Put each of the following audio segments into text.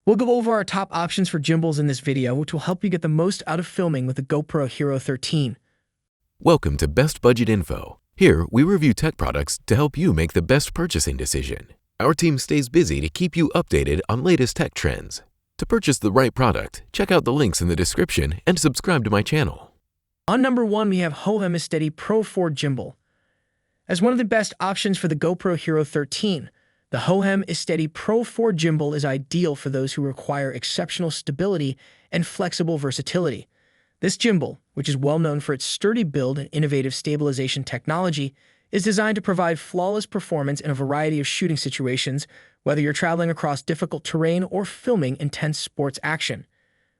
We'll go over our top options for gimbals in this video, which will help you get the most out of filming with the GoPro Hero 13. Welcome to Best Budget Info. Here, we review tech products to help you make the best purchasing decision. Our team stays busy to keep you updated on latest tech trends. To purchase the right product, check out the links in the description and subscribe to my channel. On number 1, we have Hohem isteady Pro 4 Gimbal. As one of the best options for the GoPro Hero 13, the Hohem isteady Pro 4 Gimbal is ideal for those who require exceptional stability and flexible versatility. This gimbal, which is well known for its sturdy build and innovative stabilization technology, is designed to provide flawless performance in a variety of shooting situations, whether you're traveling across difficult terrain or filming intense sports action.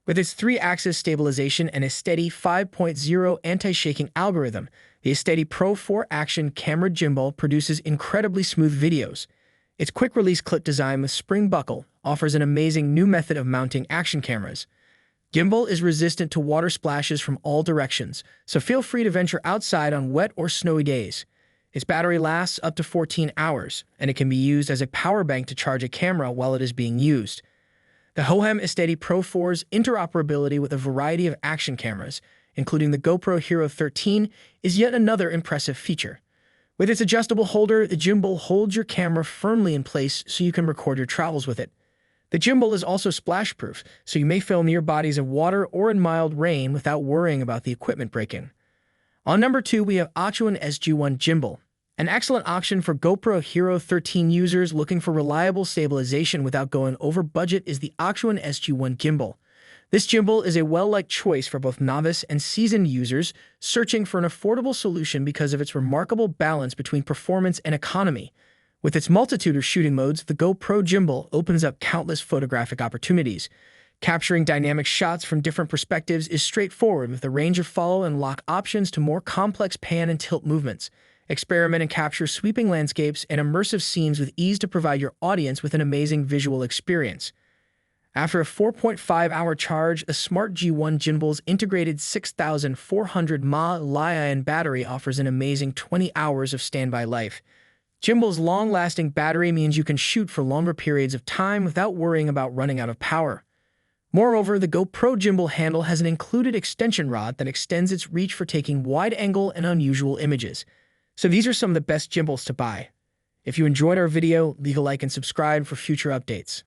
With its 3-axis stabilization and a steady 5.0 anti-shaking algorithm, the isteady Pro 4 action camera gimbal produces incredibly smooth videos. Its quick-release clip design with spring buckle offers an amazing new method of mounting action cameras. Gimbal is resistant to water splashes from all directions, so feel free to venture outside on wet or snowy days. Its battery lasts up to 14 hours, and it can be used as a power bank to charge a camera while it is being used. The Hohem isteady Pro 4's interoperability with a variety of action cameras, including the GoPro Hero 13, is yet another impressive feature. With its adjustable holder, the gimbal holds your camera firmly in place so you can record your travels with it. The gimbal is also splash-proof, so you may film near bodies of water or in mild rain without worrying about the equipment breaking. On number 2, we have Aochuan SG1 Gimbal. An excellent option for GoPro Hero 13 users looking for reliable stabilization without going over budget is the Aochuan SG1 Gimbal. This gimbal is a well-liked choice for both novice and seasoned users searching for an affordable solution because of its remarkable balance between performance and economy. With its multitude of shooting modes, the GoPro gimbal opens up countless photographic opportunities. Capturing dynamic shots from different perspectives is straightforward with a range of follow and lock options to more complex pan and tilt movements. Experiment and capture sweeping landscapes and immersive scenes with ease to provide your audience with an amazing visual experience. After a 4.5-hour charge, the Smart G1 gimbal's integrated 6,400 mAh battery offers an amazing 20 hours of standby life. Gimbal's long-lasting battery means you can shoot for longer periods of time without worrying about running out of power. Moreover, the GoPro gimbal handle has an included extension rod that extends its reach for taking wide-angle and unusual images. So these are some of the best gimbals to buy. If you enjoyed our video, leave a like and subscribe for future updates.